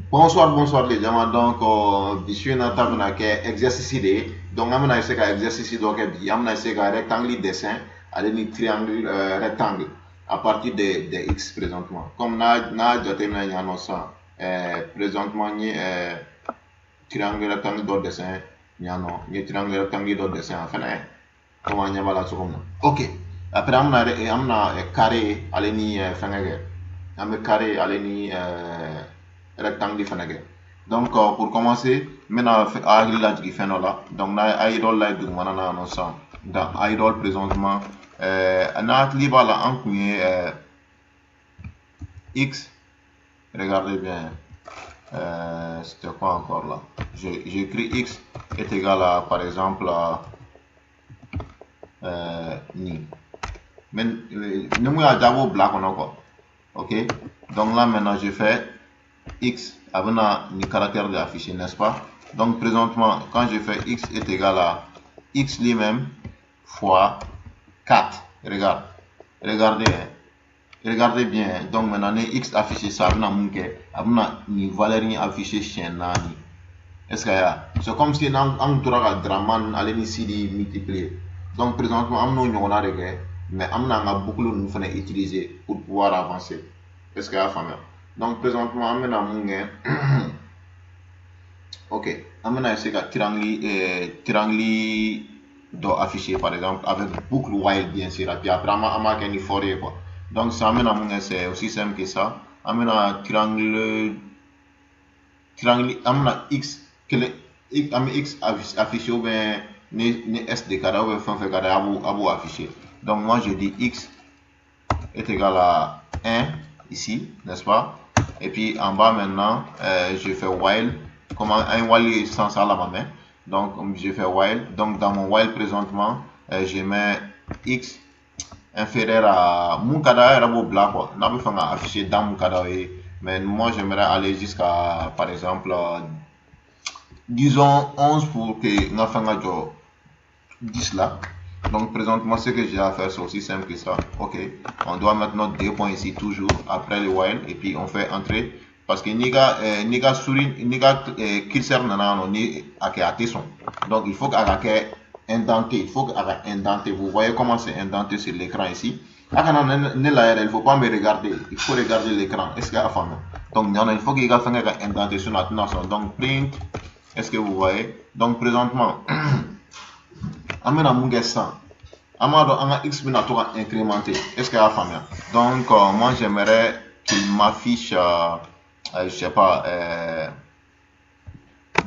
Bonsoir, bonsoir les gens. Donc, je suis en train de exercice de. Donc, je vais essayer exercice de. Je vais essayer rectangle dessin, aller ni triangle rectangle à partir de X présentement. Comme na déjà présentement ni triangle rectangle de dessin, ni triangle rectangle de dessin enfin comment y a la seconde. Ok. Après, on a carré aller ni faire un carré aller ni rectangle fenêtre. Donc pour commencer, maintenant agri la qui fait là. Donc na idol là du manana non ça. Dans idol présentement na liba là en x. Regardez bien. C'était quoi encore là? J'ai écrit x est égal à par exemple ni. Mais nous moi d'abord black on a quoi. Ok. Donc là maintenant je fais x avec un caractère de affiché, n'est-ce pas? Donc présentement, quand je fais x est égal à x lui-même fois 4. Regarde. Regardez, hein. Regardez bien. Hein. Donc maintenant, x affiché ça avec une valeur affichée chez nani. Est-ce que c'est comme si on doit draman aller ici multiplier. Donc présentement, on a mais on a beaucoup de nous utiliser pour pouvoir avancer. Est-ce que donc présentement, on a ok, on a essayé de triangle affiché par exemple avec boucle while bien sûr. Et puis après, on a une forêt quoi. Donc ça amène à c'est aussi simple que ça. On a triangle, on a x x affiché ou bien ni s de carré ou bien fin fait carré à affiché. Donc moi je dis x est égal à 1 ici, n'est-ce pas? Et puis en bas maintenant, je fais while. Comment un while sans ça là ma main. Donc je fais while. Donc dans mon while présentement, je mets x inférieur à mon cadre rabo blanc quoi. N'a pas fait afficher dans mon cadre. Mais moi j'aimerais aller jusqu'à par exemple disons 11 pour que n'a fait 10 là. Donc présentement ce que j'ai à faire c'est aussi simple que ça. Ok, on doit mettre notre 2 points ici toujours après le while et puis on fait entrer parce que niga souris niga curseur nanano ni ake son. Donc il faut qu'ake indenté, il faut qu'ake indenté. Vous voyez comment c'est indenté sur l'écran ici. Il ne faut pas me regarder, il faut regarder l'écran. Est-ce qu'il y a femme? Donc il faut qu'il y ait indenté sur notre nation. Donc print, est-ce que vous voyez? Donc présentement amena munge 100 amado anga x bina to incrémenter est-ce que la femme donc moi j'aimerais qu'il m'affiche je sais pas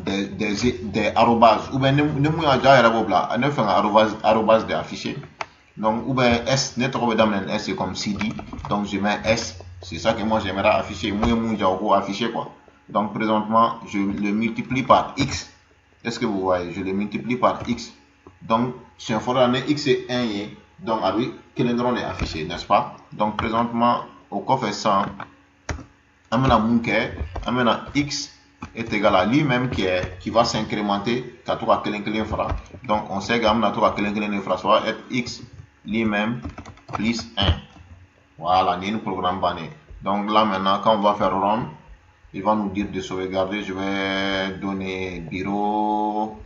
des arrobas ou bien ne mouya déjà bla ne fait arrobas de affiché donc ou bien s ne trop dans s c'est comme cd donc je mets s c'est ça que moi j'aimerais afficher moi mon afficher quoi donc présentement je le multiplie par x est-ce que vous voyez je le multiplie par x. Donc, si on fait x est 1, donc avec quel est affiché, n'est-ce pas? Donc, présentement, au coffre 100, amena x est égal à lui-même qui va s'incrémenter quand on a quel fera. Donc, on sait qu'amena tout à quel fera soit être x lui-même plus 1. Voilà, c'est un programme banné. Donc là maintenant, quand on va faire run, il va nous dire de sauvegarder. Je vais donner bureau.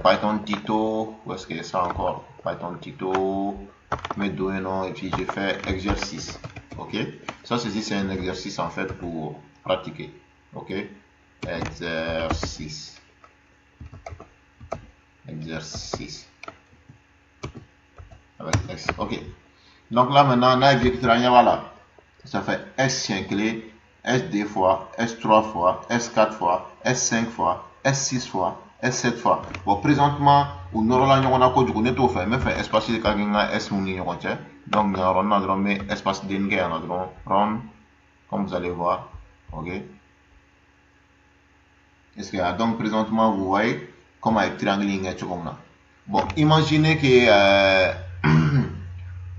Python Tito, où est-ce qu'il y a ça encore? Python Tito, mes données non, et puis j'ai fait exercice. Ok, ça c'est un exercice en fait pour pratiquer. Ok, exercice. Avec S. Ok, donc là maintenant, on a vu voilà. Ça fait S5 clé, S 2 fois, S 3 fois, S 4 fois, S 5 fois, S 6 fois. S7 fois. Bon, présentement, on aura la code du coup, fait, mais fait espace de Kagina S muni donc on a drôle, mais espace d'Inge on a drôle, run, comme vous allez voir. Ok. Est-ce que donc présentement, vous voyez comment est triangle est comme là. Bon, imaginez que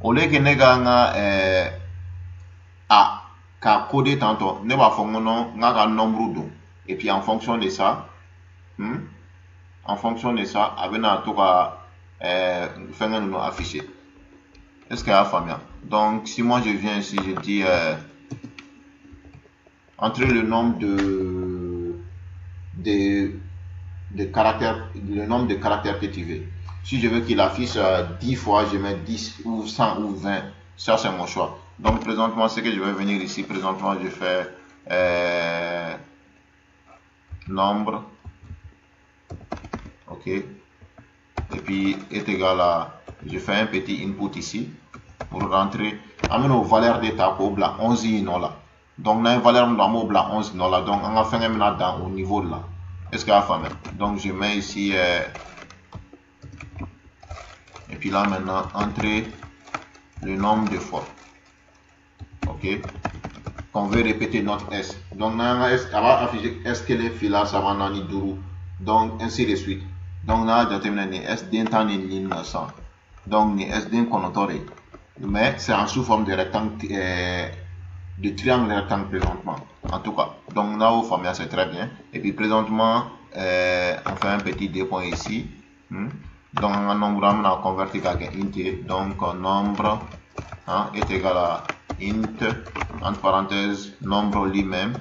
au lieu que nous a codé tantôt, nous va faire un nombre d'eau. Et puis en fonction de ça, en fonction de ça, avec tout faire un affiché. Est-ce qu'il y a famille? Donc, si moi je viens ici, je dis entrer le nombre de de caractères, le nombre de caractères que tu veux. Si je veux qu'il affiche 10 fois, je mets 10 ou 100 ou 20. Ça, c'est mon choix. Donc, présentement, ce que je vais venir ici, présentement, je fais nombre. OK. Et puis, est égal à, je fais un petit input ici pour rentrer. Amène aux valeurs d'état pour la 11 là. Donc, on a une valeur de la 11 là. Donc, on a fait un dans au niveau de là. Est-ce qu'il y a fait? Donc, je mets ici. Et puis là, maintenant, entrer le nombre de fois. OK. Qu'on veut répéter notre S. Donc, on S, on va afficher S que les fils là, ça va dans l'iduru. Donc, ainsi de suite. Donc, là, je termine S d'intant une ligne 900. Donc, S d'un connotoré. Mais c'est en sous forme de rectangle, de triangle rectangle présentement. En tout cas. Donc, là, au format, c'est très bien. Et puis, présentement, on fait un petit deux points ici. Donc, un nombre, on a converti avec int. Donc, nombre est égal à int, entre parenthèses, nombre lui-même.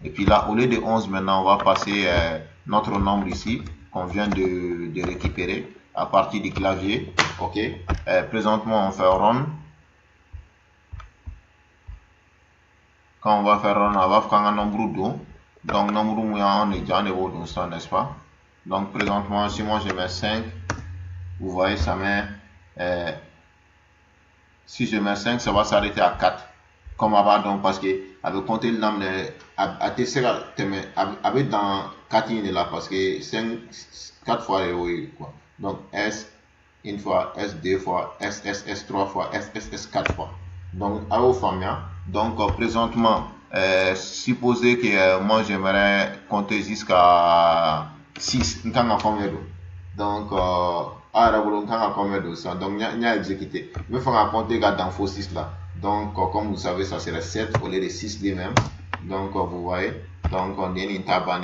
Et puis là, au lieu de 11, maintenant, on va passer notre nombre ici, qu'on vient de récupérer à partir du clavier. OK. Présentement, on fait run. Quand on va faire run, on va faire un nombre 2. Donc, nombre on est déjà en ça, n'est-ce pas? Donc, présentement, si moi je mets 5, vous voyez, ça met. Si je mets 5, ça va s'arrêter à 4. Comme avant, donc, parce que avec compter le nombre avec dans 4 là, parce que 5, 4 fois quoi. Donc, S une fois, S deux fois, S 3 fois, S 4 fois. Donc, à au famia. Donc, présentement, supposez que moi j'aimerais compter jusqu'à 6. Donc, donc, il y a exécuté. Mais il faut compter dans faux 6 là. Donc, comme vous savez, ça serait 7 au lieu de 6 les mêmes. Donc, vous voyez. Donc, on est une tabane.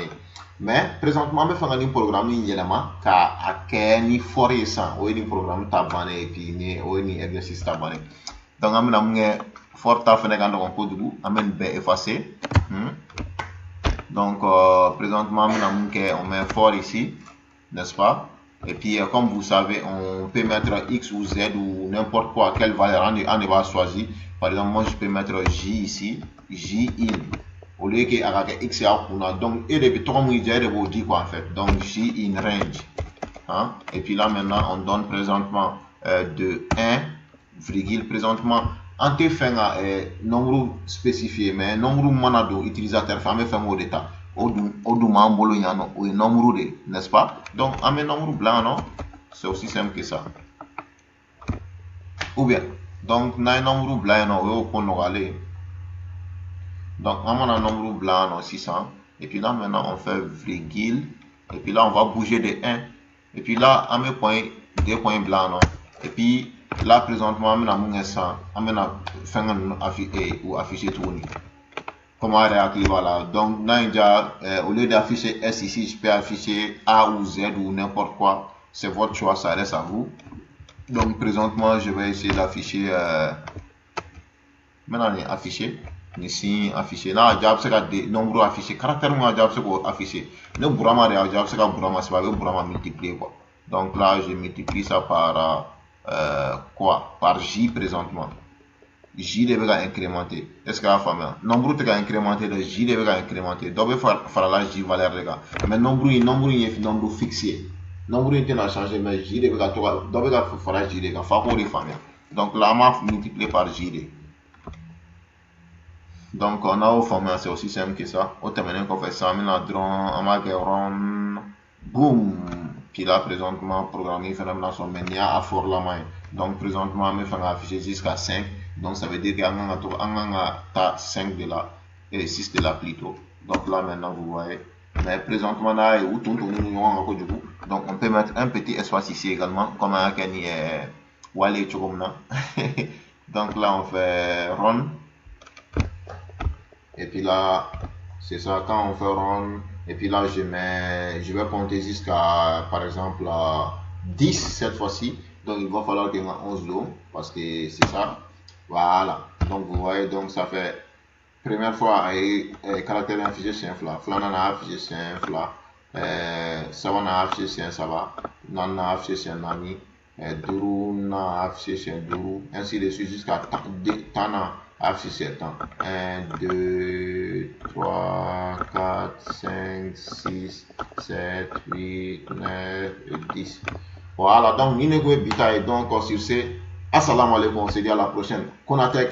Mais, présentement, je fais un programme qui est un forêt sans. On est un programme tabane et puis on est un exercice tabane. Donc, on a un fort taf en code du amène B effacé. Donc, présentement, on met fort ici, n'est-ce pas? Et puis, comme vous savez, on peut mettre X ou Z ou n'importe quoi, quelle valeur on va choisir. Par exemple, moi, je peux mettre J ici, J in. Au lieu que avec X et A, donc, et depuis 3 mois, il vous dit quoi en fait. Donc, J in range. Et puis là, maintenant, on donne présentement de 1, virgule, présentement, en te fait un nombre spécifié, mais nombre manado utilisateur, fameux fait mot d'état. Au nombre de, n'est-ce pas? Donc, un nombre blanc, non? C'est aussi simple que ça. Ou bien, donc, on a un nombre blanc, non? On aller. Donc, on a un nombre blanc, non? 600. Et puis là, maintenant, on fait virgule. Et puis là, on va bouger de 1. Et puis là, on met point, 2 points blancs, non? Et puis là, présentement, on a mon 100. On a fait un afficher tout. Comment réactiver voilà. Donc, au lieu d'afficher S ici, je peux afficher A ou Z ou n'importe quoi. C'est votre choix, ça reste à vous. Donc, présentement, je vais essayer d'afficher. Maintenant, afficher. Ici, afficher. Là, c'est des nombres affichés. Caractère, c'est afficher. Le bourama, c'est bourama multiplié. Quoi. Donc, là, je multiplie ça par quoi? Par J présentement. J devrait incrémenter. Est-ce que la famille nombre devrait incrémenter, le J devrait incrémenter. Donc, il faut faire la J valeur, les gars. Mais nombre est nombre fixé. Nombre est à changer, mais J devrait faire la J, les gars. Faut les familles. Donc, là, on va multiplier par J. Donc, on a au famille, c'est aussi simple que ça. Au terminal, qu'on fait ça, on a boum. Puis là, présentement, programmer, phénomène son mania à fort la main. Donc, présentement, on va afficher jusqu'à 5. Donc, ça veut dire qu'on a 5 de là et 6 de là plutôt. Donc, là, maintenant, vous voyez. Mais présentement, là, donc, on peut mettre un petit espace ici également, comme un Kenny Wale Chokomna. Donc, là, on fait run. Et puis là, c'est ça, quand on fait run. Et puis là, je vais compter jusqu'à, par exemple, 10 cette fois-ci. Donc, il va falloir qu'il y ait 11 lots, parce que c'est ça. Voilà. Donc, vous voyez, donc ça fait première fois, caractère affiché, c'est un flat. Flanana affiché, c'est un flat. saba na afishe siɲɛ saba, naani na afishe siɲɛ naani, duuru na afishe siɲɛ duuru, ainsi de suite jusqu'à tan na afishe siɲɛ tan. 1, 2, 3, 4, 5, 6, 7, 8, 9 et 10. Voilà, donc Minego et Bita. Et donc sur ce, assalamu alaikum, on se dit à la prochaine. Konatek.